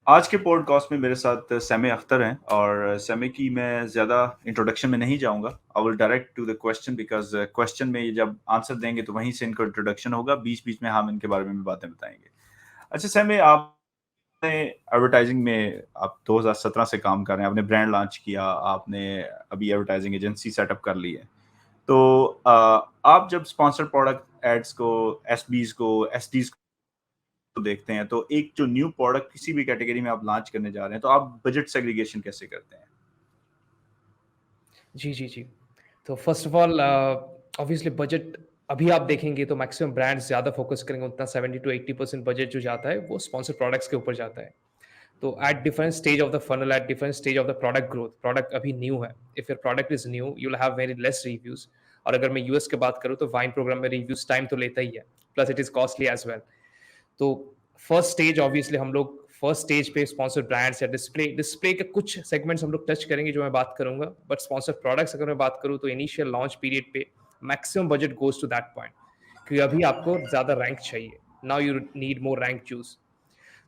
आज के पॉडकास्ट में मेरे साथ सैमे अख्तर हैं और सैमे की मैं ज़्यादा इंट्रोडक्शन में नहीं जाऊँगा। I will direct to the question because question में ये जब आंसर देंगे तो वहीं से इनका इंट्रोडक्शन होगा, बीच-बीच में हम इनके बारे में भी बातें बताएँगे। अच्छा सैमे, आपने एडवर्टाइज़िंग में आप 2017 से काम कर रहे हैं, आपने ब्रांड लॉन्च किया, आपने अभी एडवर्टाइज़िंग एजेंसी सेटअप कर ली है। तो आप जब स्पॉन्सर्ड प्रोडक्ट एड्स को, एसबीज़ को, एसडीज़ को देखते हैं, तो एक जो न्यू प्रोडक्ट किसी भी कैटेगरी में आप लॉन्च करने जा रहे हैं, तो आप बजट सेग्रीगेशन कैसे करते हैं? जी, जी, जी। तो first of all obviously budget अभी आप देखेंगे तो मैक्सिमम ब्रांड्स ज़्यादा फ़ोकस करेंगे, उतना 70 टू 80% बजट जो जाता है, वो स्पॉन्सर्ड प्रोडक्ट्स के ऊपर जाता है। तो at different stage of the funnel, at different stage of the product growth, product अभी न्यू है। If your product is new, you will have very less reviews. और अगर मैं यूएस की बात करूँ, तो वाइन प्रोग्राम में रिव्यूज़ टाइम तो लेता ही है, plus it is costly as well. तो फर्स्ट स्टेज ऑब्वियसली हम लोग फर्स्ट स्टेज पे स्पॉन्सर्ड ब्रांड्स या डिस्प्ले डिस्प्ले के कुछ सेगमेंट्स हम लोग टच करेंगे जो मैं बात करूंगा, बट स्पॉन्सर्ड प्रोडक्ट्स अगर मैं बात करूं तो इनिशियल लॉन्च पीरियड पे maximum budget goes to that point, क्योंकि अभी आपको ज्यादा रैंक चाहिए। Now you need more rank choose.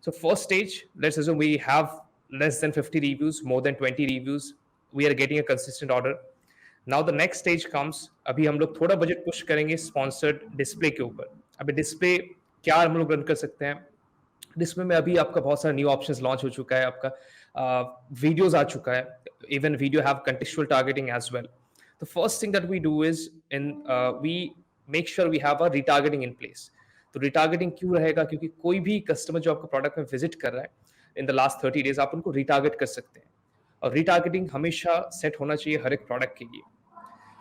So first stage, let's assume we have less than 50 reviews, more than 20 reviews. We are getting a consistent order. Now the next stage comes. अभी हम लोग थोड़ा budget push करेंगे sponsored display के ऊपर। अभी display क्या हम लोग रन कर सकते हैं? डिस्प्ले में अभी आपका बहुत सारा न्यू ऑप्शंस लॉन्च हो चुका है। आपका वीडियोस आ चुका है। Even video have contextual targeting as well. The first thing that we do is we make sure we have a retargeting in place. तो रिटारगेटिंग क्यों रहेगा? क्योंकि कोई भी कस्टमर जो आपका प्रोडक्ट में विजिट कर रहा है इन द लास्ट 30 डेज, आप उनको रिटारगेट कर सकते हैं। और रिटारगेटिंग हमेशा सेट होना चाहिए हर एक प्रोडक्ट के लिए।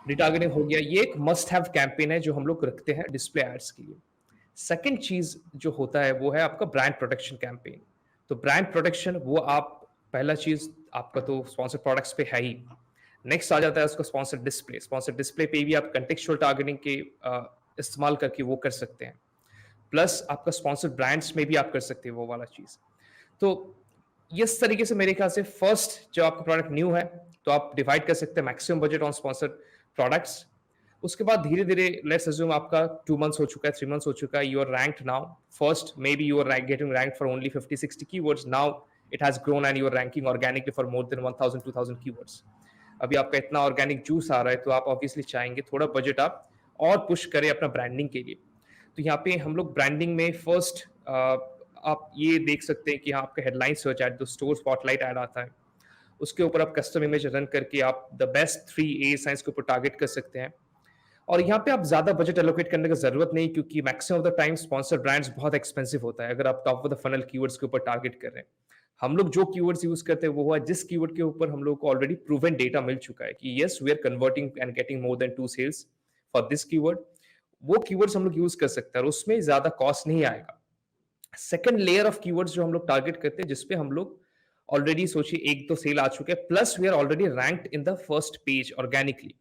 रिटारगेटिंग हो गया, ये एक मस्ट हैव कैंपेन है जो हम लोग रखते हैं डिस्प्ले एड्स के लिए। सेकंड चीज जो होता है वो है आपका ब्रांड प्रोटेक्शन कैंपेन। तो ब्रांड प्रोटेक्शन वो आप पहला चीज आपका तो स्पॉन्सर प्रोडक्ट्स पे है ही। नेक्स्ट आ जाता है उसका स्पॉन्सर डिस्प्ले। स्पॉन्सर डिस्प्ले पे भी आप कंटेक्चुअल टारगेटिंग के इस्तेमाल करके वो कर सकते हैं। प्लस आपका स्पॉन्सर ब्रांड्स में भी आप कर सकते हैं वो वाला चीज। तो इस तरीके से मेरे ख्याल से फर्स्ट जो आपका प्रोडक्ट न्यू है तो आप डिवाइड कर सकते हैं maximum budget on sponsored products. उसके बाद धीरे धीरे लेट्स अज्यूम आपका 2 मंथ्स हो चुका है, 3 मंथ्स हो चुका है, you are ranked now. First maybe you are getting rank for only 50-60 keywords. Now it has grown and you are ranking organically for more than 1000-2000 keywords. अभी आपका इतना ऑर्गेनिक जूस आ रहा है तो आप ऑब्वियसली चाहेंगे थोड़ा बजट आप और पुश करें अपना ब्रांडिंग के लिए। तो यहाँ पे हम लोग ब्रांडिंग में फर्स्ट आप ये देख सकते हैं कि यहाँ आपका हेडलाइन सर्च एड जो स्टोर स्पॉटलाइट ऐड आता है, उसके ऊपर आप कस्टम इमेज रन करके आप द बेस्ट 3 ए साइंस के ऊपर टारगेट कर सकते हैं। और यहाँ पे आप ज्यादा बजट एलोकेट करने की जरूरत नहीं, क्योंकि maximum of the time sponsor brands बहुत एक्सपेंसिव होता है अगर आप top of the funnel keywords के ऊपर टारगेट कर रहे हैं। हम लोग जो कीवर्ड्स यूज करते हैं वो है जिस कीवर्ड के ऊपर हम लोग को ऑलरेडी प्रूवन डेटा मिल चुका है कि yes we are converting and getting more than 2 sales for this keyword. वो कीवर्ड्स हम लोग यूज कर सकते हैं और उसमें ज्यादा कॉस्ट नहीं आएगा। सेकंड लेयर ऑफ कीवर्ड्स जो हम लोग टारगेट करते हैं जिसपे हम लोग ऑलरेडी सोचिए एक तो सेल आ चुके हैं, plus we are already ranked in the first page organically.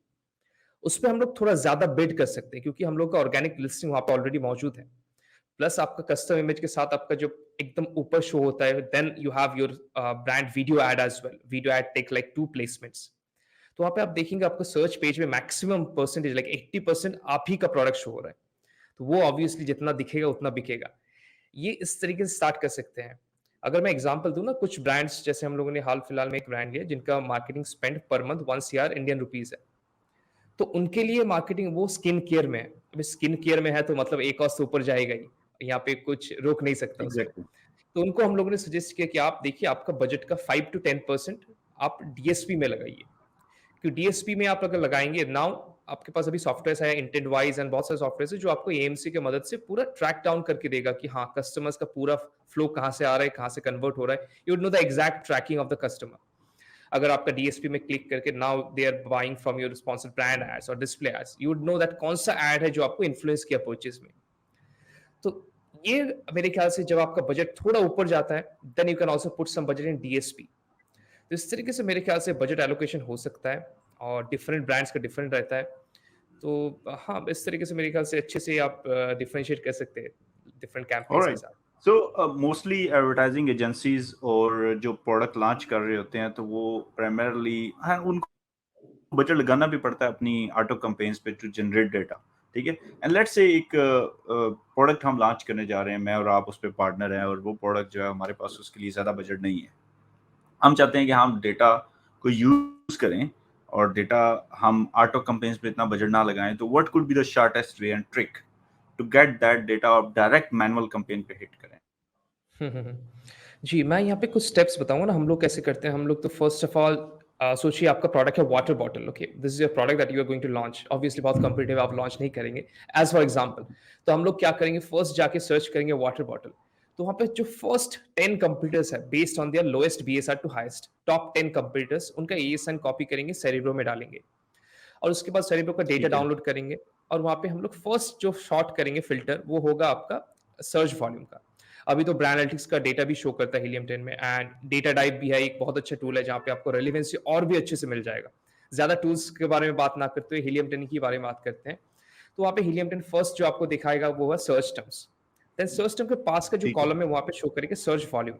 उस पे हम लोग थोड़ा ज्यादा बिल्ड कर सकते हैं क्योंकि हम लोग का ऑर्गेनिक लिस्टिंग वहां पे ऑलरेडी मौजूद है। प्लस आपका कस्टम इमेज के साथ आपका जो एकदम ऊपर शो होता है, then you have your brand video ad as well. Video ad take like 2 placements. तो वहां पे आप देखेंगे आपका सर्च पेज में मैक्सिमम परसेंटेज लाइक 80% आप ही का प्रोडक्ट शो हो रहा है। तो वो ऑब्वियसली जितना दिखेगा उतना बिकेगा। ये इस तरीके से स्टार्ट कर सकते हैं। अगर मैं एग्जांपल दूं ना, कुछ ब्रांड्स जैसे हम लोगों ने हाल फिलहाल में एक ब्रांड लिया जिनका marketing spend per month 1 CR Indian rupees है। तो उनके लिए मार्केटिंग वो स्किन केयर में है। अभी स्किन केयर में है तो मतलब एक और से ऊपर जाएगा ही। यहाँ पे कुछ रोक नहीं सकता उसको। एग्ज़ैक्टली। तो उनको हम लोगों ने सजेस्ट किया कि आप देखिए आपका बजट का 5 to 10% आप डीएसपी में लगाइए। क्योंकि डीएसपी में आप अगर लगाएंगे नाउ, आपके पास अभी सॉफ्टवेयर है इंटेंट वाइज एंड बहुत सारे सॉफ्टवेयर है जो आपको एएमसी की मदद से पूरा ट्रैक डाउन करके देगा कि हाँ कस्टमर्स का पूरा फ्लो कहाँ से आ रहा है, कहाँ से कन्वर्ट हो रहा है। You would know the exact tracking of the customer. अगर आपका डीएसपी में क्लिक करके now they are buying from your sponsored brand ads और display ads, you would know that कौन सा एड है जो आपको इन्फ्लुएंस किया परचेज में। तो ये मेरे ख्याल से जब आपका बजट थोड़ा ऊपर जाता है then you can also put some budget in DSP. तो इस तरीके से मेरे ख्याल से बजट एलोकेशन हो सकता है और डिफरेंट ब्रांड्स का डिफरेंट रहता है। तो हाँ, इस तरीके से मेरे ख्याल से अच्छे से आप डिफरेंशिएट कर सकते हैं डिफरेंट कैंपेन्स के ऑलराइट। साथ। सो मोस्टली एडवर्टाइजिंग एजेंसीज़ और जो प्रोडक्ट लॉन्च कर रहे होते हैं, तो वो प्राइमरीली हाँ, उनको बजट लगाना भी पड़ता है अपनी ऑटो कैम्पेन्स पे टू जनरेट डेटा। ठीक है। एंड लेट्स से एक प्रोडक्ट हम लॉन्च करने जा रहे हैं, मैं और आप उस पर पार्टनर हैं, और वो प्रोडक्ट जो है हमारे पास उसके लिए ज़्यादा बजट नहीं है। हम चाहते हैं कि हम डेटा को यूज़ करें और डेटा हम ऑटो कंपेन्स पे इतना बजट ना लगाएं, तो what could be the shortest way and trick to get that data और डायरेक्ट मैनुअल कंपेन पे हिट करें? हुँ, हुँ, हुँ। जी, मैं यहाँ पे कुछ स्टेप्स बताऊँगा ना, हम लोग कैसे करते हैं। हम लोग तो फर्स्ट ऑफ ऑल सोचिए आपका प्रोडक्ट है water bottle, okay? This is your product that you are going to launch. Obviously बहुत कॉम्पिटिटिव आप लॉन्च नहीं करेंगे। एज़ फॉर एग्ज़ाम्पल, तो हम लोग क्या करेंगे, फर्स्ट जाके सर्च करेंगे वाटर बॉटल। तो वहाँ पे जो फर्स्ट 10 कंपीटिटर्स है, based on their lowest BSR to highest, top 10 competitors, उनका एएसआई कॉपी करेंगे, सेरेब्रो में डालेंगे। और उसके बाद सेरेब्रो का डेटा ठीक है। डाउनलोड करेंगे और वहाँ पे हम लोग फर्स्ट जो शॉट करेंगे फ़िल्टर, वो होगा आपका सर्च वॉल्यूम का। अभी तो ब्रांड एनालिटिक्स का डेटा भी शो करता है हीलियम 10 में, एंड डेटा डाइव भी है, एक बहुत अच्छा टूल है जहाँ पे आपको रेलेवेंसी और भी अच्छे से मिल जाएगा। ज़्यादा टूल्स के बारे में बात ना करते हुए हीलियम 10 के बारे में बात करते हैं। तो वहाँ पे हीलियम 10 फर्स्ट जो आपको दिखाएगा वो है search terms. Then search term के पास का जो ठीक है। कॉलम है वहाँ पे शो करेगा सर्च वॉल्यूम।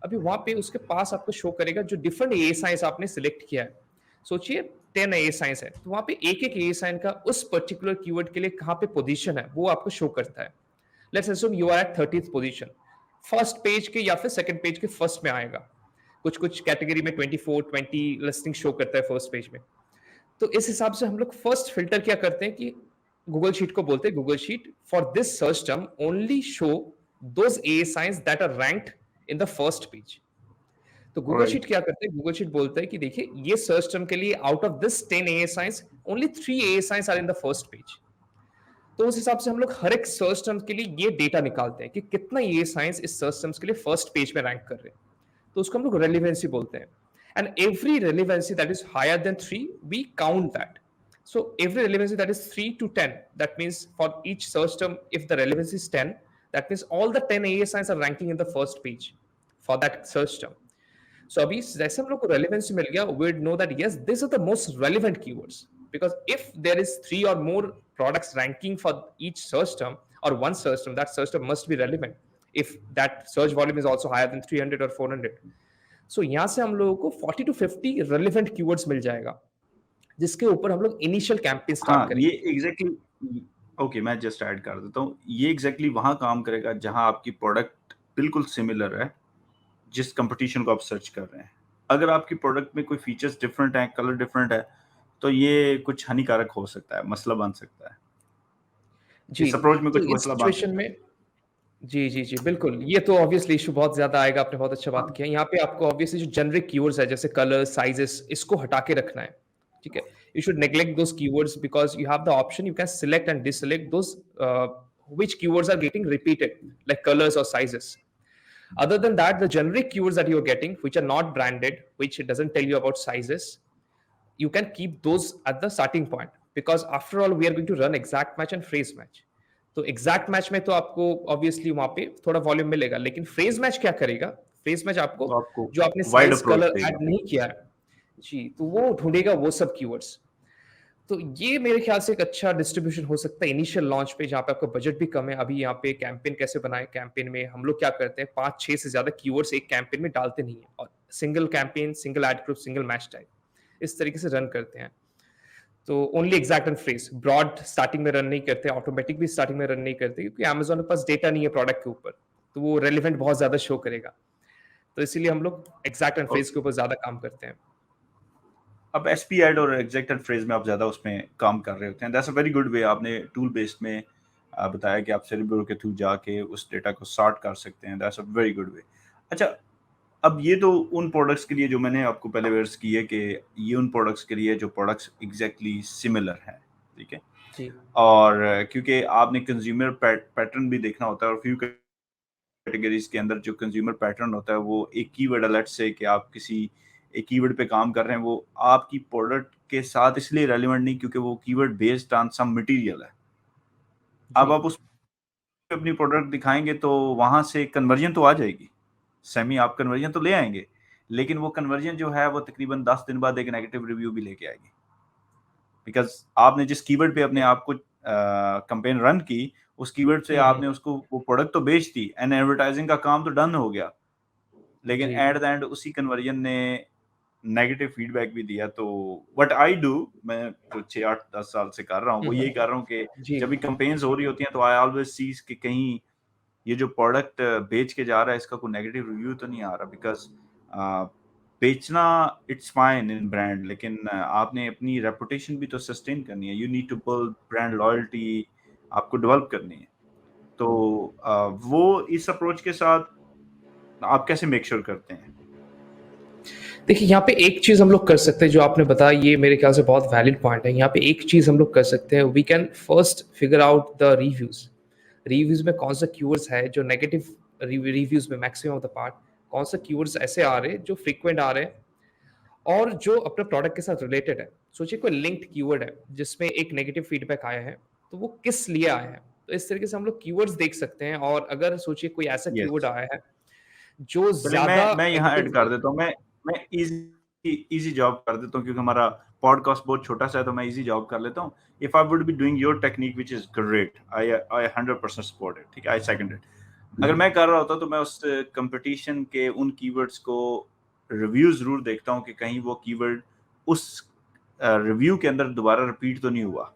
अभी वहाँ पे उसके पास आपको शो करेगा जो डिफरेंट ए साइंस आपने सिलेक्ट किया है। सोचिए 10 ए साइंस है, तो वहाँ पे एक-एक ए साइन का उस पर्टिकुलर कीवर्ड के लिए कहाँ पे पोजीशन है, वो आपको शो करता है। Let's assume you are at 30th position. First page के या फिर सेकंड पेज के फर्स्ट में आएगा। कुछ-कुछ कैटेगरी में 24, 20 लिस्टिंग शो करता है फर्स्ट पेज में। तो इस हिसाब से हम लोग फर्स्ट फिल्टर क्या करते हैं कि गूगल शीट को बोलते हैं Google sheet for this search term only show those ASINs that are ranked in the first page. तो गूगल शीट ऑलराइट। क्या करता है, गूगल शीट बोलता है कि देखिए ये सर्च टर्म के लिए out of this 10 ASINs only 3 ASINs are in the first page. तो उस हिसाब से हम लोग हर एक सर्च टर्म के लिए ये डेटा निकालते हैं कि कितना ये साइंस इस सर्च टर्म्स के लिए फर्स्ट पेज में रैंक कर रहे हैं। तो उसको हम लोग रेलिवेंसी बोलते हैं। And every relevancy that is higher than 3 we count that. So every relevancy that is 3 to 10, that means for each search term, if the relevancy is 10, that means all the 10 ASINs are ranking in the first page for that search term. So अभी जैसे हम लोग को relevancy मिल गया, we know that yes, these are the most relevant keywords, because if there is 3 or more products ranking for each search term or one search term, that search term must be relevant if that search volume is also higher than 300 or 400. So यहाँ से हम लोगों को 40 to 50 relevant keywords मिल जाएगा, जिसके ऊपर हम लोग इनिशियल कैंपेन स्टार्ट हाँ, ये करेंगे। एग्ज़ैक्टली। ओके, मैं जस्ट ऐड कर देता हूँ। ये एग्ज़ैक्टली वहाँ काम करेगा जहाँ आपकी प्रोडक्ट बिल्कुल सिमिलर है, जिस कॉम्पिटिशन को आप सर्च कर रहे हैं। अगर आपकी प्रोडक्ट में कोई फीचर्स डिफरेंट हैं, कलर डिफरेंट है, तो ये कुछ हानिकारक हो सकता है, मसला बन सकता है। जी, इस अप्रोच में तो कुछ इस मसला बन सिचुएशन सकता है। में जी, जी, जी, बिल्कुल। ये तो ऑब्वियसली इश्यू बहुत ज़्यादा आएगा, आपने बहुत अच्छा बात हाँ। किया। यहाँ पे आपको ऑब्वियसली जो जेनेरिक कीवर्ड्स है, जैसे कलर, साइज़ेस, इसको हटा के रखना है, ठीक है? You should neglect those keywords because you have the option, you can select and deselect those which keywords are getting repeated, like colours और sizes. Other than that, the generic keywords that you're getting, which are not branded, which it doesn't tell you about sizes, you can keep those at the starting point, because after all we are going to run exact match and phrase match. तो exact match में तो आपको obviously वहां पे थोड़ा volume मिलेगा, लेकिन phrase match क्या करेगा, फ्रेज मैच आपको वो आपको जो आपने वाइड साइज अप्रोच कलर देगा। ऐड नहीं किया है, जी, तो वो ढूंढेगा वो सब कीवर्ड्स। तो ये मेरे ख्याल से एक अच्छा डिस्ट्रीब्यूशन हो सकता है इनिशियल लॉन्च पे, जहाँ पे आपका बजट भी कम है। अभी यहाँ पे कैंपेन कैसे बनाए, कैंपेन में हम लोग क्या करते हैं, 5-6 से ज्यादा कीवर्ड्स एक कैंपेन में डालते नहीं है, और single campaign, single ad group, single match type, इस तरीके से रन करते हैं। तो only exact and phrase, broad starting में रन नहीं करते, ऑटोमेटिक भी स्टार्टिंग में रन नहीं करते, क्योंकि अमेज़न के पास डेटा नहीं है प्रोडक्ट के ऊपर, तो वो रेलेवेंट बहुत ज़्यादा शो करेगा। तो इसीलिए हम लोग एग्जैक्ट एंड फ्रेज ओके। के ऊपर ज़्यादा काम करते हैं। अब एसपी एड और एग्जैक्ट एंड फ्रेज में आप ज़्यादा उसमें काम कर रहे होते हैं। That's a very good way. आपने टूल बेस्ड में बताया कि आप सेरेब्रो के थ्रू जाके उस डेटा को सॉर्ट कर सकते हैं। That's a very good way. अच्छा, अब ये तो उन प्रोडक्ट्स के लिए जो मैंने आपको पहले वर्ड्स किए कि ये उन प्रोडक्ट्स के लिए जो प्रोडक्ट्स एग्जैक्टली सिमिलर हैं, ठीक है? जी, और क्योंकि आपने कंज्यूमर पैटर्न भी देखना होता है, और फ्यू कैटेगरीज के अंदर जो कंज्यूमर पैटर्न होता है वो एक कीवर्ड अलर्ट से कि आप किसी एक कीवर्ड पे काम कर रहे हैं, वो आपकी प्रोडक्ट के साथ इसलिए रेलिवेंट नहीं क्योंकि वो keyword based on some material है। जी, अब आप उस पे अपनी प्रोडक्ट दिखाएंगे तो वहां से कन्वर्जन तो आ जाएगी, सेमी आप कन्वर्जन तो ले आएंगे, लेकिन वो कन्वर्जन जो है वो तकरीबन 10 दिन बाद एक नेगेटिव रिव्यू भी लेके आएगी, बिकॉज आपने जिस कीवर्ड पे अपने आप को कंपेन रन की, उस कीवर्ड से हुँ, हुँ, आपने उसको वो प्रोडक्ट तो बेच दी एंड एडवर्टाइजिंग का काम तो डन हो गया, लेकिन जी, एट द एंड उसी कन्वर्जन ने नेगेटिव फीडबैक भी दिया। तो व्हाट आई डू, मैं जो 6-8-10 साल से कर रहा हूँ, वो यही कर रहा हूँ कि जी। जब भी कैंपेन्स हो रही होती हैं तो आई ऑलवेज सीज कि कहीं ये जो प्रोडक्ट बेच के जा रहा है इसका कोई नेगेटिव रिव्यू तो नहीं आ रहा। बिकॉज़ बेचना इट्स फाइन इन ब्रांड, लेकिन आपने अपनी रेपुटेशन भी तो सस्टेन करनी है। You need to build brand loyalty, आपको डेवलप करनी है। तो वो इस अप्रोच के साथ आप कैसे मेक श्योर करते हैं? देखिए, यहाँ पे एक चीज़ हम लोग कर सकते हैं जो आपने बताया, ये मेरे ख्याल से बहुत वैलिड पॉइंट है। यहाँ पे एक चीज़ हम लोग कर सकते हैं, we can first figure out the reviews. Reviews में कौन सा कीवर्ड्स है जो नेगेटिव रिव्यूज़ में मैक्सिमम ऑफ द पार्ट कौन सा कीवर्ड्स ऐसे आ रहे हैं जो फ्रीक्वेंट आ रहे हैं और जो अपने प्रोडक्ट के साथ रिलेटेड है। सोचिए कोई लिंक्ड कीवर्ड है जिसमें एक नेगेटिव फीडबैक आया है, तो वो किस लिए आया है? तो इस तरीके से हम लोग कीवर्ड्स देख सकते हैं और अगर सोचिए कोई ऐसा कीवर्ड यस। आया है जो चलिए ज़्यादा मैं यहाँ ऐड नेगेटिव कर देता हूँ। मैं इजी जॉब कर देता हूँ, क्योंकि हमारा पॉडकास्ट बहुत छोटा सा है, तो मैं इजी जॉब कर लेता हूँ। If I would be doing your technique which is great, I 100% support it. ठीक है, आई सेकंड इट। अगर मैं कर रहा होता तो मैं उस कंपटीशन के उन कीवर्ड्स को रिव्यू जरूर देखता हूँ कि कहीं वो कीवर्ड उस रिव्यू के अंदर दोबारा रिपीट तो नहीं हुआ।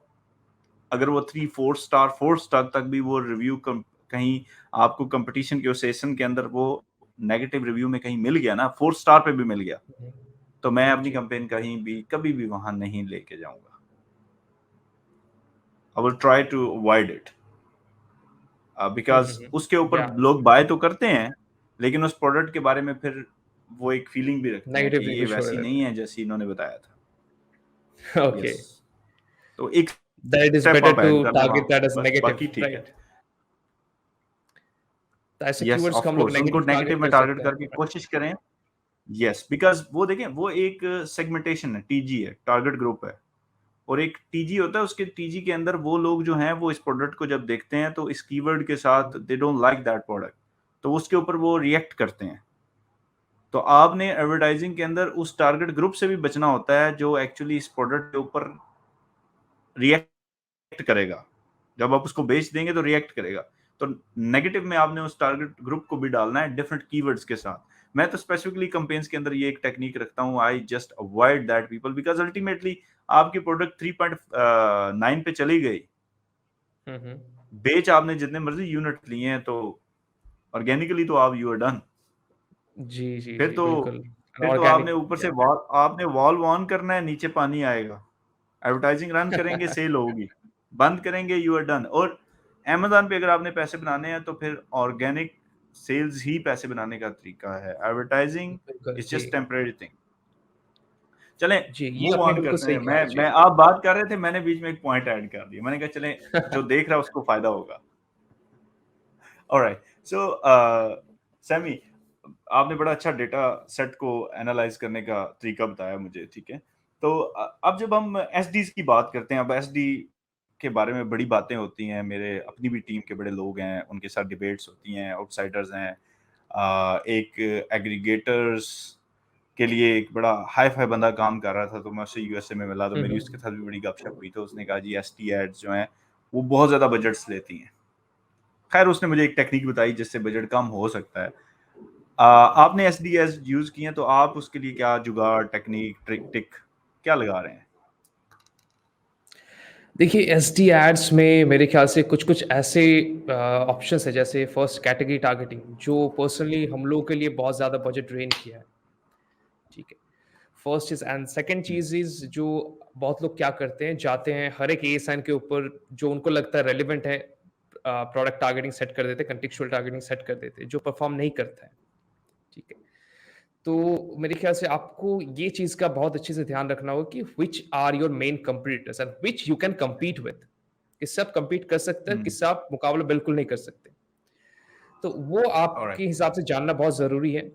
अगर वो 3-4 स्टार 4 स्टार तक भी वो रिव्यू कहीं आपको कंपटीशन के उस सेशन के अंदर वो नेगेटिव रिव्यू में कहीं मिल गया ना, 4 स्टार पे भी मिल गया, तो मैं अपनी जी। कंपेन कहीं भी कभी भी वहां नहीं लेके जाऊंगा। I will try to avoid it, because उसके ऊपर या लोग बाय तो करते हैं, लेकिन उस प्रोडक्ट के बारे में फिर वो एक फीलिंग भी रखते हैं नेगेटिव कि ये रिव्यू छोड़े वैसी रहते नहीं है जैसी इन्होंने बताया था। हैं। Okay, yes. तो एक दैट इज स्टेप बेटर आप टू ऐड कर दें वहां टारगेट पे, दैट एज बस नेगेटिव, बाकी ठीक है। राइट? तो ऐसे यस, कीवर्ड्स को ऑफ हम लोग कोर्स उनको नेगेटिव नेगेटिव टारगेट में कर टारगेट सकते हैं। करके कोशिश करें। यस, बिकॉज वो देखें, वो एक सेगमेंटेशन है, टीजी है, टारगेट ग्रुप है। और एक टीजी होता है, उसके टीजी के अंदर वो लोग जो हैं वो इस प्रोडक्ट को जब देखते हैं तो इस कीवर्ड के साथ they don't like that product, तो उसके ऊपर वो रिएक्ट करते हैं। तो आपने एडवर्टाइजिंग के अंदर उस टारगेट ग्रुप से भी बचना होता है जो एक्चुअली इस प्रोडक्ट के ऊपर रिएक्ट करेगा। जब आप उसको बेच देंगे तो रिएक्ट करेगा। तो नेगेटिव में आपने उस टारगेट ग्रुप को भी डालना है डिफरेंट कीवर्ड्स के साथ। मैं तो स्पेसिफिकली कैंपेन्स के अंदर ये एक टेक्निक रखता हूँ, I just avoid that people, because ultimately आपकी प्रोडक्ट 3.9 पे चली गई, हम्म। बेच आपने जितने मर्जी यूनिट लिए हैं, तो ऑर्गेनिकली तो आप यू आर डन। जी, जी, फिर जी, तो बिल्कुल। फिर तो ऑर्गेनिक, आपने ऊपर से या वॉल आपने वॉल ऑन करना है, नीचे पानी आएगा। एडवर्टाइजिंग रन करेंगे, सेल होगी। बंद करेंगे, यू आर डन। और अमेज़न पे अगर आपने पैसे बनाने हैं तो फिर ऑर्गेनिक सेल्स ही पैसे बनाने का तरीका है। एडवर्टाइजिंग बिल्कुल, इज़ जी। Just temporary thing. चलें, जी, ये मूव आपने ऑन बिल्कुल करते सही हैं। कहा। मैं जी। आप बात कर रहे थे, मैंने बीच में एक पॉइंट ऐड कर दिया। मैंने कहा चलें, जो देख रहा है उसको फ़ायदा होगा। ऑलराइट, सो सैमी, आपने बड़ा अच्छा डेटा सेट को एनालाइज करने का तरीका बताया मुझे, ठीक है। तो अब जब हम एसडीज की बात करते हैं, अब एसडी के बारे में बड़ी बातें होती हैं, मेरे अपनी भी टीम के बड़े लोग हैं, उनके साथ डिबेट्स होती हैं, आउटसाइडर्स हैं। एक एग्रीगेटर्स के लिए एक बड़ा हाई फाई बंदा काम कर रहा था, तो मैं उससे यूएसए में मिला, तो मेरी उसके साथ भी बड़ी गपशप हुई। तो उसने कहा जी एसटी एड्स जो हैं वो बहुत ज़्यादा बजट्स लेती हैं। खैर उसने मुझे एक टेक्निक बताई जिससे बजट कम हो सकता है। आपने एसडीएस यूज किए हैं, तो आप उसके लिए क्या जुगाड़, टेक्निक, ट्रिक टिक क्या लगा रहे हैं? देखिए, एसडी एड्स में मेरे ख्याल से कुछ-कुछ ऐसे ऑप्शंस हैं, जैसे फर्स्ट कैटेगरी टारगेटिंग, जो पर्सनली हम लोगों के लिए बहुत ज़्यादा बजट ड्रेन किया है, ठीक है। First cheese and second cheese is जो बहुत लोग क्या करते हैं, जाते हैं हर एक एएसआईएन के ऊपर जो उनको लगता है रेलेवेंट है, प्रोडक्ट टारगेटिंग सेट कर देते हैं, कॉन्टेक्चुअल टारगेटिंग सेट कर देते हैं, जो परफॉर्म नहीं करता है, ठीक है। तो मेरे ख्याल से आपको ये चीज़ का बहुत अच्छे से ध्यान रखना होगा कि which are your main competitors and which you can compete with. किससे आप compete कर सकते हैं, हुँ, किससे आप मुकाबला बिल्कुल नहीं कर सकते। तो वो ऑलराइट, आपके हिसाब से जानना बहुत ज़रूरी है।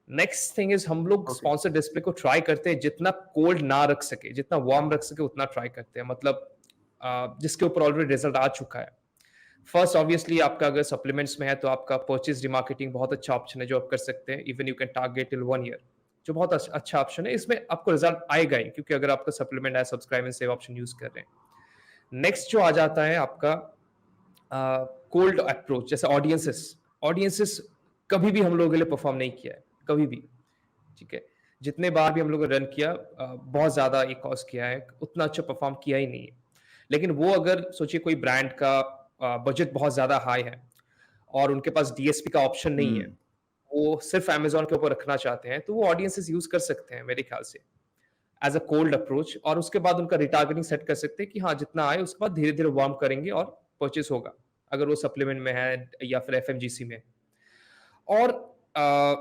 नेक्स्ट थिंग इज़ हम लोग ओके, स्पॉन्सर डिस्प्ले को ट्राई करते हैं जितना कोल्ड ना रख सके, जितना वार्म रख सके उतना ट्राई करते हैं। मतलब जिसके ऊपर ऑलरेडी रिजल्ट आ चुका है। फर्स्ट ऑब्वियसली आपका अगर सप्लीमेंट्स में है तो आपका परचेज़ रिमार्केटिंग बहुत अच्छा ऑप्शन है जो आप कर सकते हैं। Even you can target till 1 year, जो बहुत अच्छा ऑप्शन है। इसमें आपको रिजल्ट आएगा ही क्योंकि अगर आपका सप्लीमेंट है, subscribe and save option use कर रहे हैं। नेक्स्ट जो आ जाता है आपका कोल्ड अप्रोच, जैसे ऑडियंसेस। ऑडियंसेस कभी भी हम लोगों के लिए परफॉर्म नहीं किया है, कभी भी, ठीक है। जितने बार भी हम लोगों ने रन किया बहुत ज़्यादा ये कॉस्ट किया है, उतना अच्छा परफ़ॉर्म किया ही नहीं है। लेकिन वो अगर सोचिए कोई ब्रांड का बजट बहुत ज़्यादा हाई है और उनके पास डीएसपी का ऑप्शन नहीं है, हुँ, वो सिर्फ़ अमेज़न के ऊपर रखना चाहते हैं, तो वो ऑडियंसेस यूज़ कर सकते हैं मेरे ख़्याल से, एज़ अ कोल्ड अप्रोच और उसके बाद उनका रिटारगेटिंग सेट कर सकते हैं कि हाँ, जितना आए उसके बाद धीरे-धीरे वार्म करेंगे और परचेज़ होगा, अगर वो सप्लीमेंट में है या फिर एफएमजीसी में है। और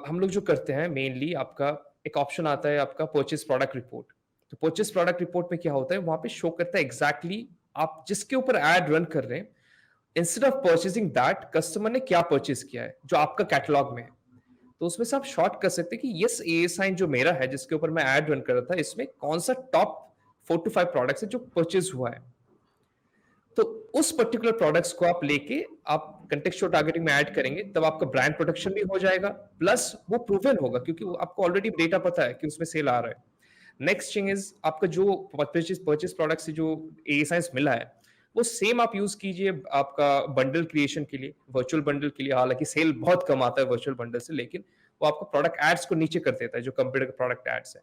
हम लोग जो करते हैं मेनली आपका एक ऑप्शन आता है आपका परचेज़ प्रोडक्ट रिपोर्ट। तो परचेज़ प्रोडक्ट रिपोर्ट में क्या होता है, वहाँ पे शो करता है एग्ज़ैक्टली आप जिसके ऊपर एड रन कर रहे हैं, instead of purchasing that customer ने क्या परचेज़ किया है, जो आपका कैटलॉग में है। तो उसमें से आप शॉर्ट कर सकते हैं कि येस ए साइन जो मेरा है, जिसके ऊपर मैं एड रन कर रहा था, इसमें कौन-सा टॉप 4 टू 5 प्रोडक्ट्स है जो परचेज़ हुआ है। तो उस पर्टिकुलर प्रोडक्ट्स को आप लेके आप कॉन्टेक्स्चुअल टारगेटिंग में ऐड करेंगे, तब आपका ब्रांड प्रोटेक्शन भी हो जाएगा, प्लस वो प्रूवन होगा क्योंकि वो आपको ऑलरेडी डेटा पता है कि उसमें सेल आ रहा है। नेक्स्ट थिंग इज़ आपका जो परचेज़ परचेज़ प्रोडक्ट से जो एएसआईस मिला है, वो सेम आप यूज़ कीजिए आपका बंडल क्रिएशन के लिए, वर्चुअल बंडल के लिए, हालाँकि सेल बहुत कम आता है वर्चुअल बंडल से, लेकिन वो आपको प्रोडक्ट एड्स को नीचे कर देता है, जो कंप्यूटर के प्रोडक्ट एड्स है।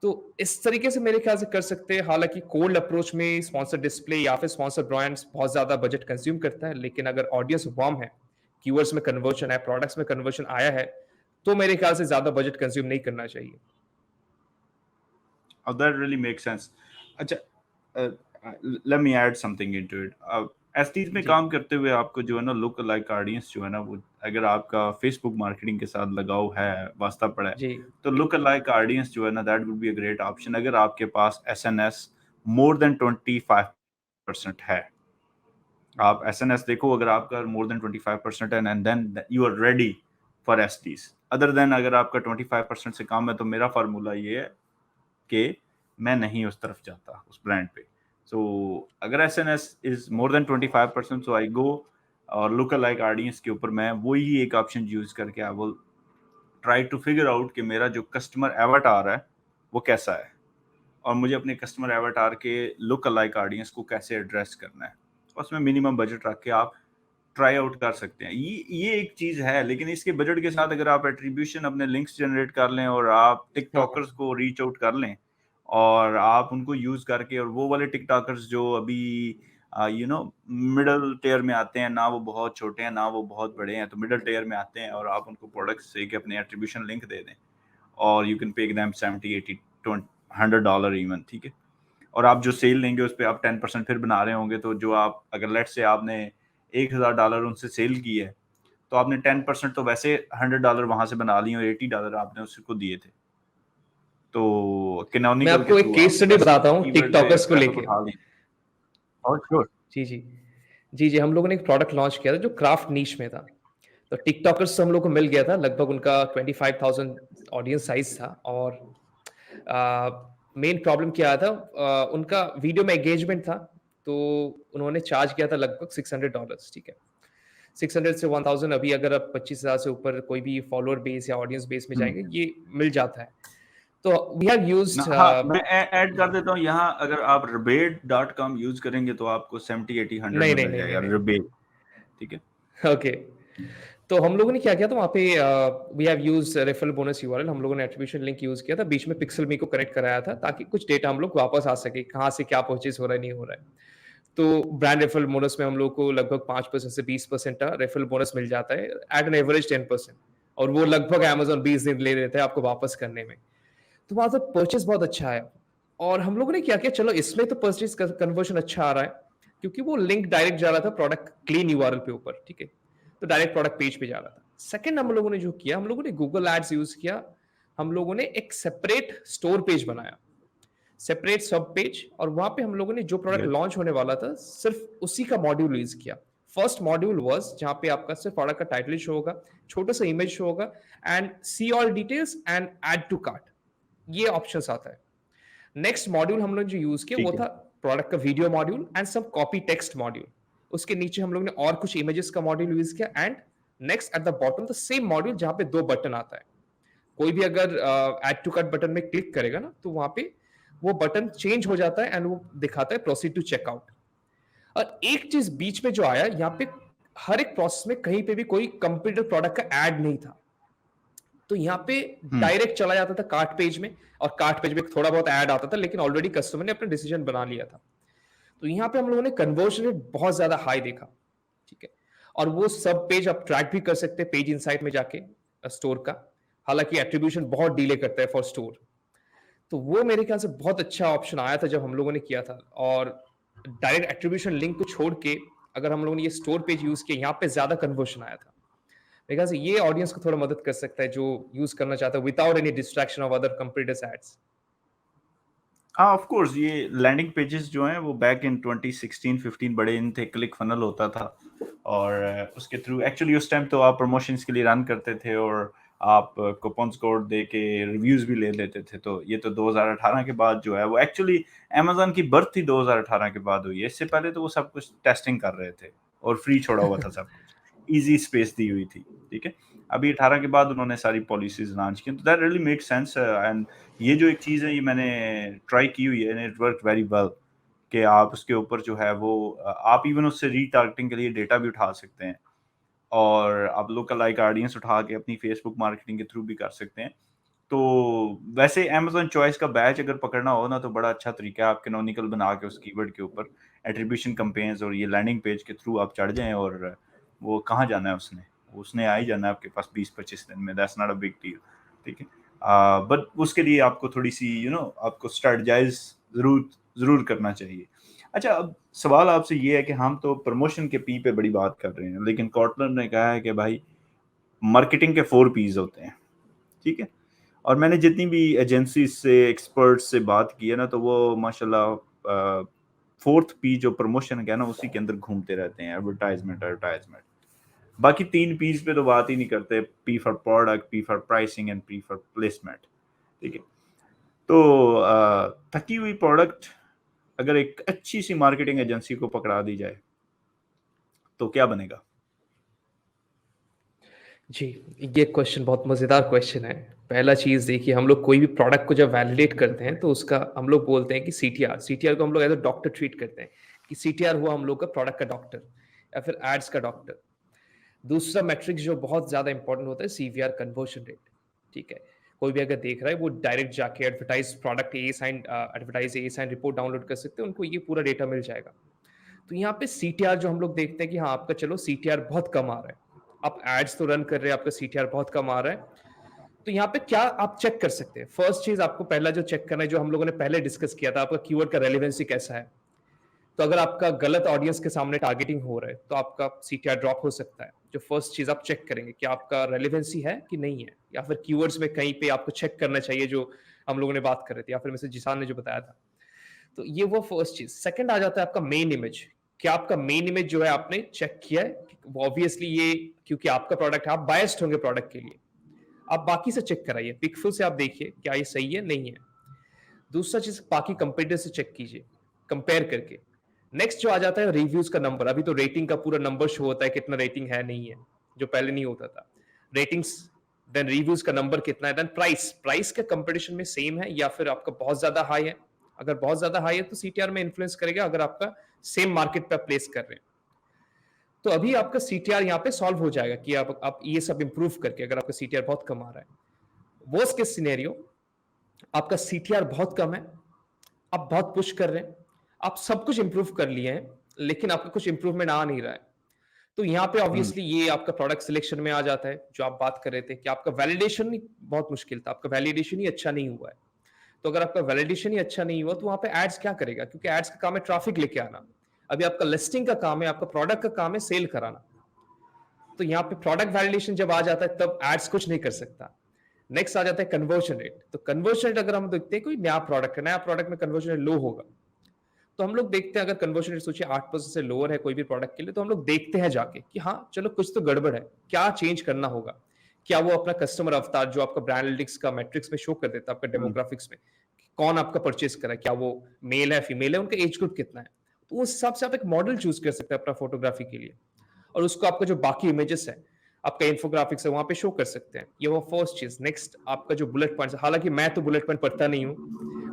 तो इस तरीके से मेरे ख्याल से कर सकते हैं। हालाँकि कोल्ड अप्रोच में स्पॉन्सर डिस्प्ले या फिर स्पॉन्सर ब्रांड्स बहुत ज़्यादा बजट कंज़्यूम करता है, लेकिन अगर ऑडियंस वार्म है, कीवर्ड्स में कन्वर्जन है, प्रोडक्ट्स में कन्वर्जन आया है, तो मेरे ख्याल से ज़्यादा बजट कंज़्यूम नहीं करना चाहिए। that really makes sense. अच्छा, let me add something into it. STs में जी, काम करते हुए आपको जो है ना लुक लाइक ऑडियंस जो है ना, वो अगर आपका फेसबुक मार्केटिंग के साथ लगाव है, वास्ता पड़ा है, जी, तो लुक लाइक ऑडियंस जो है ना, that would be a great option अगर आपके पास एसएनएस मोर देन 25% है। आप एसएनएस देखो, अगर आपका मोर देन 25% है, and then you are ready for STs. Other than अगर आपका 25% से कम है, तो मेरा फार्मूला ये है कि मैं नहीं उस तरफ जाता, उस ब्रांड पे। सो अगर एसएनएस इज मोर देन 25%, सो आई गो और लुक लाइक ऑडियंस के ऊपर मैं वही एक ऑप्शन यूज करके I will try to figure out कि मेरा जो कस्टमर एवाटार है वो कैसा है, और मुझे अपने कस्टमर एवाटार के लुक लाइक ऑडियंस को कैसे एड्रेस करना है। उसमें मिनिमम बजट रख के आप ट्राई आउट कर सकते हैं। ये एक चीज है, लेकिन इसके बजट के साथ अगर आप एट्रीब्यूशन अपने लिंक्स जनरेट कर लें और आप हाँ। टिकटॉकर्स को रीच आउट कर लें और आप उनको यूज करके, और वो वाले टिकटॉकर्स जो अभी मिडल टेयर में आते हैं, ना वो बहुत छोटे हैं ना वो बहुत बड़े हैं, तो मिडल टेयर में आते हैं, और आप उनको प्रोडक्ट्स से के अपने एट्रीब्यूशन लिंक दे दें, और you can pay them 70 80 $100 even, ठीक है। और आप जो सेल लेंगे उस पर आप 10% फिर बना रहे होंगे, तो जो आप अगर लेट से आपने $1000 उनसे सेल की है, तो आपने 10% तो वैसे $100 वहां से बना लिए, और $80 आपने उसको दिए थे। तो मैं कैनोनिकल के आपको एक थ्रू केस आप स्टडी वैसे बताता हूँ कीवर्ड पे टिकटॉकर्स को ट्रैफिक लेके। उठा लें। और श्योर। जी, जी। जी, जी, हम लोगों ने एक प्रोडक्ट लॉन्च किया था जो क्राफ्ट नीश में था। तो टिकटॉकर्स से हम लोग को मिल गया था, लगभग उनका 25,000 ऑडियंस साइज़ था और मेन प्रॉब्लम क्या आया था उनका वीडियो में एंगेजमेंट था, तो उन्होंने चार्ज किया था लगभग $600, ठीक है। 600 से 1000 अभी अगर आप 25,000 से ऊपर कोई भी फॉलोअर बेस या ऑडियंस बेस में जाएँगे, ये मिल जाता है। तो वी हैव ना, यूज्ड हाँ, मैं ऐड कर देता हूँ यहाँ, अगर आप rebate.com यूज करेंगे तो आपको 70 80 100 नहीं, में नहीं, मिल नहीं, नहीं, जाएगा नहीं। रिबेट, ठीक है। ओके। तो हम लोगों ने क्या किया था वहाँ पे we have used referral bonus URL हम लोगों ने एट्रिब्यूशन लिंक यूज़ किया था, बीच में पिक्सेलमी को कनेक्ट कराया था ताकि कुछ डेटा हम लोग वापस आ सके, कहाँ से क्या परचेज़ हो रहा है, नहीं हो रहा है। तो ब्रांड रेफरल बोनस में हम लोग को लगभग 5% से 20% का रेफरल बोनस मिल जाता है एट एन एवरेज 10% और वो लगभग अमेज़न 20 दिन ले लेते हैं आपको वापस करने में। तो वहाँ से परचेज़ बहुत अच्छा है और हम लोगों ने क्या किया चलो इसमें तो परचेज़ कन्वर्जन अच्छा आ रहा है क्योंकि वो लिंक डायरेक्ट जा रहा था प्रोडक्ट क्लीन यूआरएल पे ऊपर, ठीक है? तो डायरेक्ट प्रोडक्ट पेज पे जा रहा था। सेकंड हम लोगों ने जो किया, हम लोगों ने गूगल एड्स यूज़ किया। हम लोगों ने एक सेपरेट स्टोर पेज बनाया, सेपरेट सब पेज और वहाँ पे हम लोगों ने जो प्रोडक्ट यस, लॉन्च होने वाला था, सिर्फ उसी का मॉड्यूल यूज़ किया। फर्स्ट मॉड्यूल वाज़ जहाँ पे आपका सिर्फ प्रोडक्ट का टाइटल शो होगा, छोटा-सा इमेज शो होगा and see all details and add to cart ये ऑप्शंस आता है। नेक्स्ट मॉड्यूल हम लोग जो यूज़ किया वो ठीक है, था प्रोडक्ट का video module and some copy text module. उसके नीचे हम लोग ने और कुछ इमेजेस का मॉड्यूल यूज़ किया and next at the bottom the same module जहाँ पे 2 बटन आता है। कोई भी अगर ऐड टू कार्ट बटन में क्लिक करेगा ना, तो वहाँ पे वो बटन चेंज हो जाता है एंड वो दिखाता है प्रोसीड टू चेकआउट। और एक चीज़ बीच में जो आया, यहाँ पे हर एक प्रोसेस में कहीं पे भी कोई कंप्यूटर प्रोडक्ट का ऐड नहीं था। तो यहाँ पे हम्म। डायरेक्ट चला जाता था कार्ट पेज में, और कार्ट पेज में थोड़ा बहुत ऐड आता था, लेकिन ऑलरेडी कस्टमर ने अपना डिसीजन बना लिया था। तो यहाँ पे हम लोगों ने कन्वर्जन रेट बहुत ज्यादा हाई देखा, ठीक है। और वो सब पेज आप ट्रैक भी कर सकते हैं पेज इनसाइट में जाके स्टोर का। हालांकि एट्रीब्यूशन बहुत डिले करता है फॉर स्टोर। तो वो मेरे ख्याल से बहुत अच्छा ऑप्शन आया था जब हम लोगों ने किया था। और डायरेक्ट एट्रीब्यूशन लिंक को छोड़ के अगर हम लोगों ने ये स्टोर पेज यूज किया, यहाँ पे ज्यादा कन्वर्शन आया था। मेरे ख्याल से ये ऑडियंस को थोड़ा मदद कर सकता है जो यूज करना चाहता है without any distraction of other competitors ads. हाँ, ऑफ कोर्स ये लैंडिंग पेजेस जो हैं वो बैक इन 2016-15 बड़े इन थे, क्लिक फनल होता था। और उसके थ्रू एक्चुअली उस टाइम तो आप प्रमोशंस के लिए रन करते थे और आप कूपन्स कोड दे के रिव्यूज भी ले लेते थे। तो ये तो 2018 के बाद जो है वो एक्चुअली अमेजोन की बर्थ ही 2018 के बाद हुई है। इससे पहले तो वो सब कुछ टेस्टिंग कर रहे थे और फ्री छोड़ा हुआ था सब कुछ, इजी स्पेस दी हुई थी, ठीक है। अभी 18 के बाद उन्होंने सारी पॉलिसीज लॉन्च की, तो that really make sense. And ये जो एक चीज़ है ये मैंने ट्राई की हुई है, इट वर्क वेरी वेल। कि आप उसके ऊपर जो है वो आप इवन उससे रीटारगेटिंग के लिए डेटा भी उठा सकते हैं और आप लोकल लाइक ऑडियंस उठा के अपनी फेसबुक मार्केटिंग के थ्रू भी कर सकते हैं। तो वैसे अमेजोन चॉइस का बैच अगर पकड़ना हो ना तो बड़ा अच्छा तरीका है, आप कैनोनिकल बना के उस कीवर्ड के ऊपर एट्रीब्यूशन कैंपेन्स और ये लैंडिंग पेज के थ्रू आप चढ़ जाएं और वो कहाँ जाना है उसने उसने आ ही जाना है आपके पास 20-25 दिन में, that's not a big deal, ठीक है। बट उसके लिए आपको थोड़ी सी आपको स्ट्रेटजाइज जरूर जरूर करना चाहिए। अच्छा, अब सवाल आपसे ये है कि हम तो प्रमोशन के पी पे बड़ी बात कर रहे हैं, लेकिन कॉटलर ने कहा है कि भाई मार्केटिंग के 4 पीज होते हैं, ठीक है। और मैंने जितनी भी एजेंसी से एक्सपर्ट से बात की है ना तो वो माशाल्लाह फोर्थ पी जो प्रमोशन का है ना उसी के अंदर घूमते रहते हैं, एडवर्टाइजमेंट एडवर्टाइजमेंट। बाकी 3 पीज पे तो बात ही नहीं करते, P for product, P for pricing and P for placement, ठीक है। तो थकी हुई प्रोडक्ट अगर एक अच्छी सी मार्केटिंग एजेंसी को पकड़ा दी जाए तो क्या बनेगा? जी, ये क्वेश्चन बहुत मज़ेदार क्वेश्चन है। पहला चीज़ देखिए, हम लोग कोई भी प्रोडक्ट को जब वैलिडेट करते हैं, तो उसका हम लोग बोलते हैं कि सीटीआर। सीटीआर को हम लोग एज़ अ डॉक्टर ट्रीट करते हैं, कि सीटीआर हुआ हम लोग का प्रोडक्ट का डॉक्टर या फिर एड्स का डॉक्टर। दूसरा मैट्रिक्स जो बहुत ज़्यादा इंपॉर्टेंट होता है, सीवीआर कन्वर्जन रेट, ठीक है? कोई भी अगर देख रहा है, वो डायरेक्ट जाके advertise product ASIN advertise ASIN report download कर सकते हैं, उनको ये पूरा डेटा मिल जाएगा। तो यहाँ पे सीटीआर जो हम लोग देखते हैं कि हाँ, आपका चलो सीटीआर बहुत कम आ रहा है। आप एड्स तो रन कर रहे हैं, आपका सीटीआर बहुत कम आ रहा है। तो यहाँ पे क्या आप चेक कर सकते हैं? फर्स्ट चीज़ आपको पहला जो चेक करना है, जो हम लोगों ने पहले डिस्कस किया था, आपका कीवर्ड का रेलेवेंसी कैसा है? तो अगर आपका गलत ऑडियंस के सामने टारगेटिंग हो रहा है, तो आपका सीटीआर ड्रॉप हो सकता है। जो फर्स्ट चीज़ आप चेक करेंगे कि आपका रेलेवेंसी है कि नहीं है, या फिर कीवर्ड्स में कहीं पे आपको चेक करना चाहिए, जो हम लोगों ने बात कर रहे थे, या फिर मिस्टर जिसान ने जो बताया था। तो ये वो फर्स्ट चीज। सेकंड आ जाता है आपका मेन इमेज। क्या आपका मेन इमेज जो है आपने चेक किया है? ऑब्वियसली ये, क्योंकि आपका प्रोडक्ट है, आप बायस्ड होंगे प्रोडक्ट के लिए। आप बाकी से चेक कराइए, पिक्सल से आप देखिए क्या ये सही है नहीं है। दूसरा चीज, बाकी कंपेटिटर से चेक कीजिए कंपेयर करके। नेक्स्ट जो आ जाता है रिव्यूज का नंबर। अभी तो रेटिंग का पूरा नंबर शो होता है, कितना रेटिंग है नहीं है, जो पहले नहीं होता था। रेटिंग्स, देन रिव्यूज का नंबर कितना है, देन प्राइस। प्राइस का कंपटीशन में सेम है या फिर आपका बहुत ज्यादा हाई है? अगर बहुत ज्यादा हाई है तो सीटीआर में इन्फ्लुएंस करेगा, अगर आपका सेम मार्केट पे प्लेस कर रहे हैं। तो अभी आपका सीटीआर यहाँ पे सॉल्व हो जाएगा कि आप ये सब इंप्रूव करके, अगर आपका सीटीआर बहुत कम आ रहा है। वर्स्ट केस सिनेरियो, आपका सीटीआर बहुत कम है, आप बहुत पुश कर रहे हैं, आप सब कुछ इंप्रूव कर लिए हैं, लेकिन आपका कुछ इंप्रूवमेंट आ नहीं रहा है। तो यहाँ पे हम्म। ऑब्वियसली ये आपका प्रोडक्ट सिलेक्शन में आ जाता है, जो आप बात कर रहे थे कि आपका वैलिडेशन ही बहुत मुश्किल था, आपका वैलिडेशन ही अच्छा नहीं हुआ है। तो अगर आपका वैलिडेशन ही अच्छा नहीं हुआ, तो वहां पे एड्स क्या करेगा? क्योंकि एड्स का काम है ट्रैफिक लेके आना। अभी आपका लिस्टिंग का काम है, आपका प्रोडक्ट का काम है सेल कराना। तो यहाँ पे प्रोडक्ट वैलिडेशन जब आ जाता है, तब एड्स कुछ नहीं कर सकता। नेक्स्ट आ जाता है कन्वर्जन रेट। तो कन्वर्जन रेट अगर हम देखते हैं, कोई नया प्रोडक्ट है, नया प्रोडक्ट में कन्वर्जन रेट लो होगा, तो हम लोग देखते हैं, अगर कन्वर्जन रेट सोचिए 8% से लोअर है कोई भी प्रोडक्ट के लिए, तो हम लोग देखते हैं जाके कि हाँ चलो कुछ तो गड़बड़ है, क्या चेंज करना होगा। क्या वो अपना कस्टमर अवतार जो आपका ब्रांड एनालिटिक्स का मैट्रिक्स में शो कर देता है, आपका हम्म। डेमोग्राफिक्स में, कौन आपका परचेस कर रहा है, क्या वो मेल है फीमेल है, उनका एज ग्रुप कितना है। तो उस हिसाब से आप एक मॉडल चूज कर सकते हैं अपना फोटोग्राफी के लिए, और उसको आपका जो बाकी इमेजेस है, आपका इन्फोग्राफिक्स है, वहां पे शो कर सकते हैं। ये वो फर्स्ट चीज। नेक्स्ट आपका जो बुलेट पॉइंट, हालांकि मैं तो बुलेट पॉइंट पढ़ता नहीं हूँ,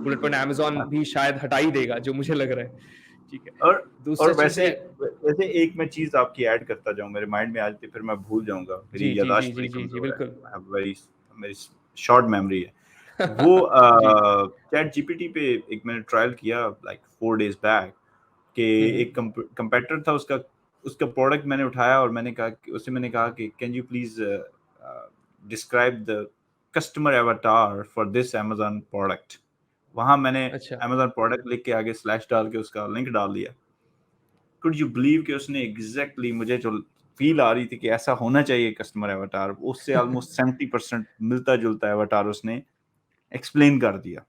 बुलेट पॉइंट अमेजोन भी शायद हटा ही देगा जो मुझे लग रहा है, ठीक है। और दूसरा चीज वैसे है, वैसे एक मैं चीज आपकी ऐड करता जाऊं, मेरे माइंड में आज थी फिर मैं भूल जाऊंगा, जी मेरी जी जी याददाश्त जी बड़ी जी जी कमजोर है। बिल्कुल। आई हैव वेरी मेरी शॉर्ट मेमोरी है। वो जी। चैट जीपीटी पे एक मैंने ट्रायल किया लाइक 4 days बैक कि हुँ, एक हुँ। कंपेटिटर था, उसका उसका प्रोडक्ट मैंने उठाया और मैंने कहा कि can you please describe the customer Avatar for this Amazon product. वहां मैंने अच्छा। अमेजन प्रोडक्ट लिख के आगे स्लैश डाल के उसका लिंक डाल दिया। कुड यू बिलीव कि उसने एग्जैक्टली मुझे जो फील आ रही थी कि ऐसा होना चाहिए कस्टमर एवाटार, उससे ऑलमोस्ट 70% मिलता जुलता एवाटार उसने एक्सप्लेन कर दिया।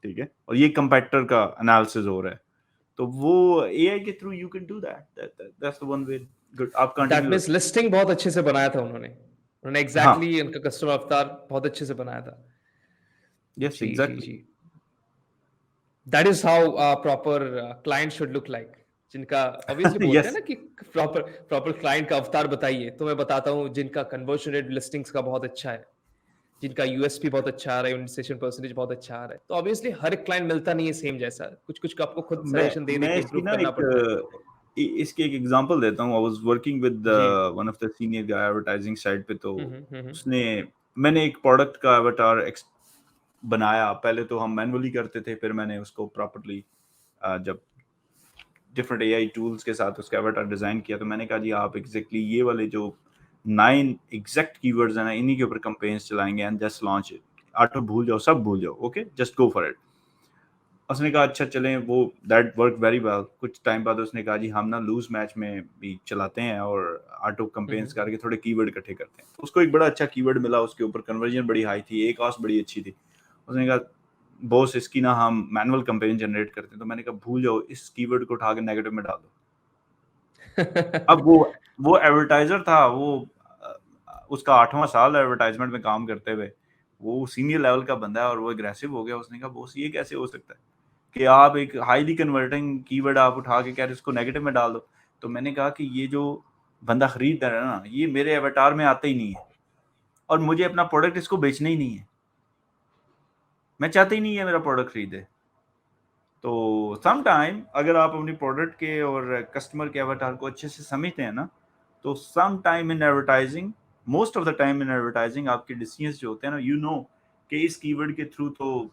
ठीक है, और ये कंपेटिटर का एनालिसिस हो रहा है। तो वो एआई के through you can do that's the one way. Good, आप दैट कंटिन्यू मीन्स रखें। लिस्टिंग बहुत अच्छे से बनाया था उन्होंने। उन्होंने हाँ, एग्ज़ैक्टली उनका कस्टमर अवतार बहुत अच्छे से बनाया था। यस जी, जी, एग्जैक्टली। जी। That is how proper client should look like. जिनका ऑब्वियसली बोलते हैं यस ना कि प्रॉपर प्रॉपर क्लाइंट का अवतार बताइए, तो मैं बताता हूँ जिनका कन्वर्जन रेट लिस्टिंग्स का बहुत अच्छा है, जिनका यूएसपी बहुत अच्छा आ रहा है, यूटिलाइजेशन परसेंटेज बहुत अच्छा आ रहा है। तो ऑब्वियसली हर एक क्लाइंट मिलता नहीं है सेम जैसा। कुछ-कुछ का आपको खुद मैं सजेशन दे मैं के इसकी इम्प्रूव ना करना एक पड़ता है। इसकी एक एग्जांपल देता हूँ। आई वाज वर्किंग विद जी। One of the senior guy advertising site पे। तो हुँ, हुँ, हुँ, हुँ। उसने मैंने एक प्रोडक्ट का एवाटार बनाया। पहले तो हम मैनुअली करते थे, फिर मैंने उसको प्रॉपर्ली जब डिफरेंट एआई टूल्स के साथ उसका एवाटार डिजाइन किया, तो मैंने कहा जी आप एग्जैक्टली ये वाले जो 9 एग्जैक्ट कीवर्ड्स हैं ना, इन्हीं के ऊपर कैंपेन्स चलाएंगे and just launch it. Auto भूल जाओ, सब भूल जाओ, okay just go for it. उसने कहा अच्छा चलें, वो दैट वर्क वेरी वेल। कुछ टाइम बाद उसने कहा जी हम ना लूज मैच में भी चलाते हैं और ऑटो हुँ, कैंपेन्स हुँ। करके थोड़े कीवर्ड इकट्ठे करते हैं। तो उसको एक बड़ा अच्छा कीवर्ड मिला, उसके ऊपर कन्वर्जन बड़ी हाई थी, एक कॉस्ट बड़ी अच्छी थी। उसने कहा बॉस इसकी ना हम मैनुअल कैंपेन जनरेट करते हैं। तो मैंने कहा भूल जाओ, इस कीवर्ड को उठा के नेगेटिव में डाल दो। अब वो एडवर्टाइजर था, वो उसका 8वां साल एडवर्टाइजमेंट में काम करते हुए, वो सीनियर लेवल का बंदा है और वो एग्रेसिव हो गया। उसने कहा बॉस ये कैसे हो सकता है कि आप एक हाईली कन्वर्टिंग कीवर्ड आप उठा के कह रहे इसको नेगेटिव में डाल दो। तो मैंने कहा कि ये जो बंदा खरीद रहा है ना, ये मेरे एवटार में आता ही नहीं है और मुझे अपना प्रोडक्ट इसको बेचना ही नहीं है। मैं चाहता ही नहीं है मेरा प्रोडक्ट खरीदे। तो सम टाइम अगर आप अपनी प्रोडक्ट के और कस्टमर के एवटार को अच्छे से समझते हैं ना, तो some time in advertising, most of the time in advertising आपके डिसीजंस जो होते हैं ना, यू नो कि इस कीवर्ड के थ्रू तो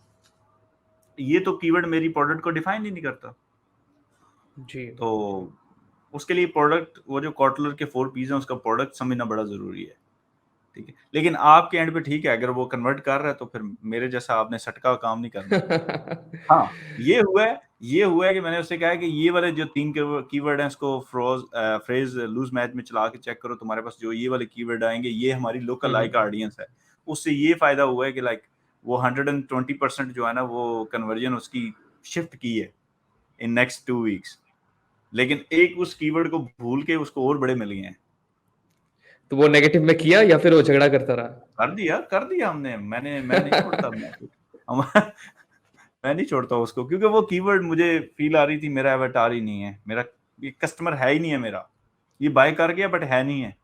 ये तो कीवर्ड मेरी प्रोडक्ट को डिफाइन ही नहीं करता। जी। तो उसके लिए प्रोडक्ट, वो जो कॉटलर के 4 P's हैं, उसका प्रोडक्ट समझना बड़ा जरूरी है। ठीक है, लेकिन आपके एंड पे ठीक है, अगर वो कन्वर्ट कर रहा है तो फिर मेरे जैसा आपने सटका काम नहीं करना। हाँ, ये हुआ है कि मैंने उससे कहा है कि ये वाले जो 3 कीवर्ड हैं इसको फ्रेज लूज मैच में चला के चेक करो, तुम्हारे पास जो ये वाले कीवर्ड आएंगे ये हमारी हुँ, लोकल आई का हुँ। ऑडियंस है। उससे ये फायदा हुआ है कि लाइक वो 120% जो है ना, वो कन्वर्जन उसकी शिफ्ट की है इन नेक्स्ट 2 वीक्स। लेकिन एक उस कीवर्ड को भूल के उसको और बड़े मिल गए हैं। तो वो नेगेटिव में किया या फिर वो झगड़ा करता रहा? कर दिया हमने। मैं नहीं छोड़ता। हम मैं नहीं छोड़ता उसको, क्योंकि वो कीवर्ड मुझे फील आ रही थी मेरा एवटार ही नहीं है, मेरा ये कस्टमर है ही नहीं है मेरा। ये बाय कर गया बट है नहीं है,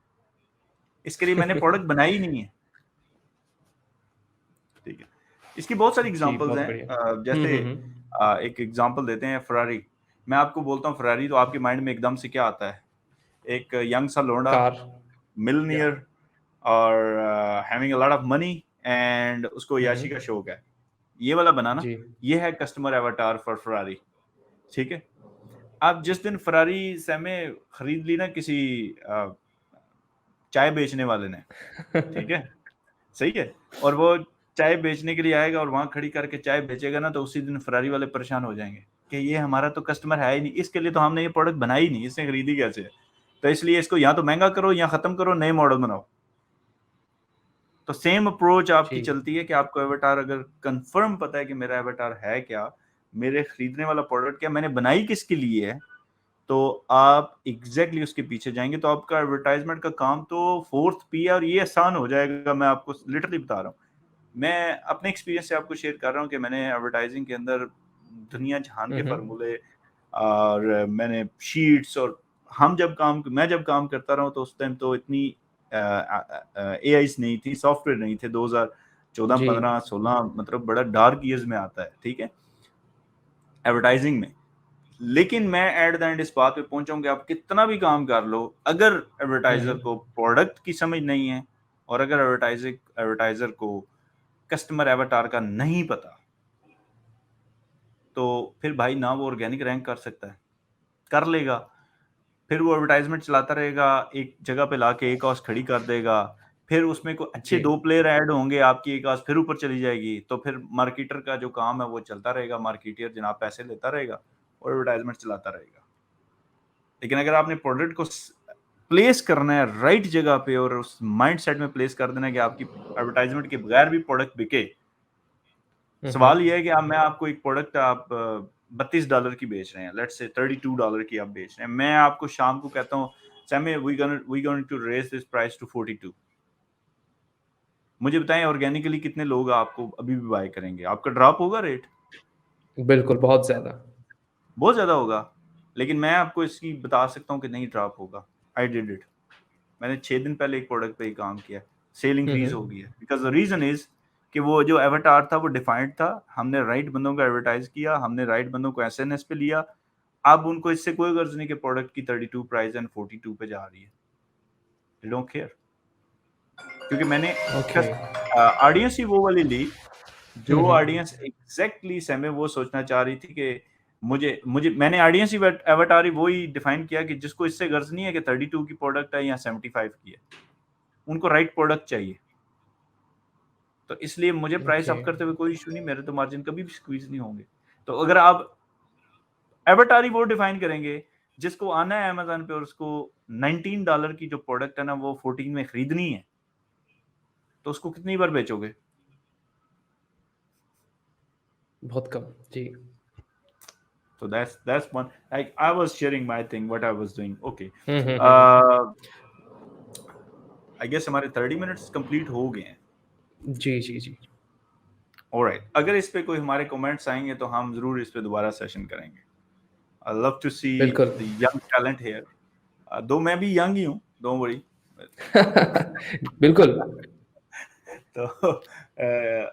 इसके लिए मैंने प्रोडक्ट बनाई ही नहीं है। ठीक है, इसकी बहुत सारी जी, एग्जांपल्स बहुत हैं। बढ़िया। हुँ, जैसे हुँ, हुँ। एक एग्जांपल देते हैं फरारी। मैं आपको बोलता हूँ फरारी, तो आपके माइंड में एकदम से क्या आता है? एक यंग सा लोंडा, कार। या। मिलनियर और having a lot of money and उसको हुँ, याशी का हुँ। शौक है। ये वाला बनाना, जी। ये है कस्टमर एवाटार फॉर फरारी। ठीक है, आप जिस दिन फरारी सेमे खरीद ली ना किसी चाय बेचने वाले ने, ठीक है, सही है, और वो चाय बेचने के लिए आएगा और वहां खड़ी करके चाय बेचेगा ना, तो उसी दिन फरारी वाले परेशान हो जाएंगे कि ये हमारा तो कस्टमर है ही नहीं, इसके लिए तो हमने ये प्रोडक्ट बनाई नहीं, इसने खरीदी कैसे है? तो इसलिए इसको या तो महंगा करो या खत्म करो, नए मॉडल बनाओ। तो सेम अप्रोच आपकी जी। चलती है कि आपको एवटार अगर कंफर्म पता है कि मेरा एवटार है क्या, मेरे खरीदने वाला प्रोडक्ट क्या, मैंने बनाई किसके लिए है, तो आप एग्जैक्टली उसके पीछे जाएंगे, तो आपका एडवर्टाइजमेंट का काम तो 4th P है और ये आसान हो जाएगा। मैं आपको लिटरली बता रहा हूँ, मैं अपने एक्सपीरियंस से आपको शेयर कर रहा हूँ कि मैंने एडवर्टाइजिंग के अंदर दुनिया जहान हुँ, के हुँ। फार्मूले और मैंने शीट्स, और मैं जब काम करता रहा हूँ, तो उस टाइम तो इतनी एआईस नहीं थी, सॉफ्टवेयर नहीं थे। 2014 जी। 15 16 मतलब बड़ा डार्क ईयर्स में आता है, ठीक है, एडवर्टाइजिंग में। लेकिन मैं एट द एंड इस बात पे पहुंचा हूं कि आप कितना भी काम कर लो, अगर हुँ, एडवर्टाइजर हुँ। को प्रोडक्ट की समझ नहीं है और अगर एडवर्टाइजर को कस्टमर एवाटार का नहीं पता, तो फिर भाई ना वो ऑर्गेनिक रैंक कर सकता है, कर लेगा, फिर वो एडवर्टाइजमेंट चलाता रहेगा, एक जगह पे लाके एक आवाज खड़ी कर देगा, फिर उसमें कोई अच्छे जी। 2 प्लेयर ऐड होंगे, आपकी एक आवाज फिर ऊपर चली जाएगी, तो फिर मार्केटर का जो काम है वो चलता रहेगा, मार्केटियर जनाब पैसे लेता रहेगा और एडवर्टाइजमेंट चलाता रहेगा। लेकिन अगर आपने प्रोडक्ट को प्लेस करना है राइट जगह पे और उस माइंडसेट में प्लेस कर देना है कि आपकी एडवर्टाइजमेंट के बगैर भी प्रोडक्ट बिके। सवाल ये है कि मैं आपको एक प्रोडक्ट आप $32 की बेच रहे हैं, लेट्स से $32 की आप बेच रहे हैं, मैं आपको शाम को कहता हूँ Sammy we going to raise this price to 42, मुझे बताएं ऑर्गेनिकली कितने लोग आपको अभी भी बाय करेंगे? आपका ड्रॉप होगा रेट? बिल्कुल, बहुत ज़्यादा। बहुत ज्यादा होगा, लेकिन मैं आपको इसकी बता सकता हूँ कि नहीं ड्रॉप होगा। आई डिड इट, मैंने 6 दिन पहले एक प्रोडक्ट पे ही काम किया, सेल इंक्रीज हो गई है, बिकॉज द रीजन इज कि वो जो एवाटार था वो डिफाइंड था, हमने राइट बंदों को एडवर्टाइज किया, हमने राइट बंदों को एसएनएस पे लिया। अब उनको इससे कोई गर्ज नहीं कि प्रोडक्ट की 32 प्राइस एंड 42 पे जा रही है, दे डोंट केयर, क्योंकि मैंने ओके। ऑडियंस ही वो वाली ली जो ऑडियंस एग्जैक्टली सेमे वो सोचना चाह रही थी कि मुझे मुझे मैंने ऑडियंस ही एवाटार ही वो ही डिफाइन किया कि जिसको इससे गर्ज नहीं है कि 32 की प्रोडक्ट है या 75 की है, उनको राइट प्रोडक्ट चाहिए। तो इसलिए मुझे प्राइस ओके। अप करते हुए कोई इशू नहीं, मेरे तो मार्जिन कभी भी स्क्वीज नहीं होंगे। तो अगर आप एवाटार ही वो डिफाइन करेंगे जिसको आना है अमेजोन पे और उसको $19 की जो प्रोडक्ट है ना वो 14 में खरीदनी है, तो उसको कितनी बार बेचोगे? बहुत कम। जी। So that's one. Like I was sharing my thing, what I was doing. Okay. Hmm, hmm, hmm, hmm. I guess हमारे 30 minutes complete हो गए हैं। जी, जी, जी। Alright. अगर इस पे कोई हमारे कमेंट्स आएंगे तो हम जरूर इस पे दोबारा सेशन करेंगे। I love to see बिल्कुल। the young talent here. दो मैं भी यंग ही हूँ, don't worry. बिल्कुल। तो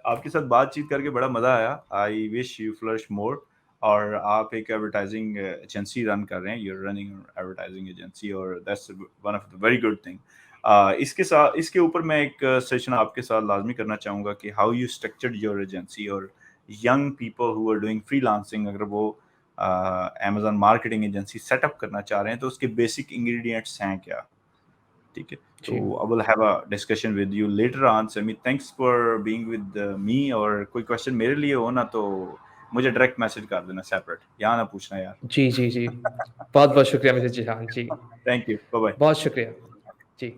आपके साथ बातचीत करके बड़ा मजा आया। I wish you flourish more. और आप एक एडवर्टाइजिंग एजेंसी रन कर रहे हैं, you are running advertising agency, और that's one of the very good thing. इसके ऊपर मैं एक सेशन आपके साथ लाजमी करना चाहूँगा कि how you structured your agency, और young people who are doing freelancing अगर वो अमेजन मार्केटिंग एजेंसी सेटअप करना चाह रहे हैं तो उसके बेसिक इंग्रेडिएंट्स हैं क्या? ठीक है, तो जी। I will have a discussion with you later on. Sami, thanks for being with me. और कोई क्वेश्चन मेरे लिए हो ना तो मुझे डायरेक्ट मैसेज कर देना सेपरेट, यहाँ ना पूछना यार। जी, जी, जी। बहुत-बहुत शुक्रिया Mrs Jihan ji. Thank you, bye bye. बहुत शुक्रिया। जी,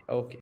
ओके।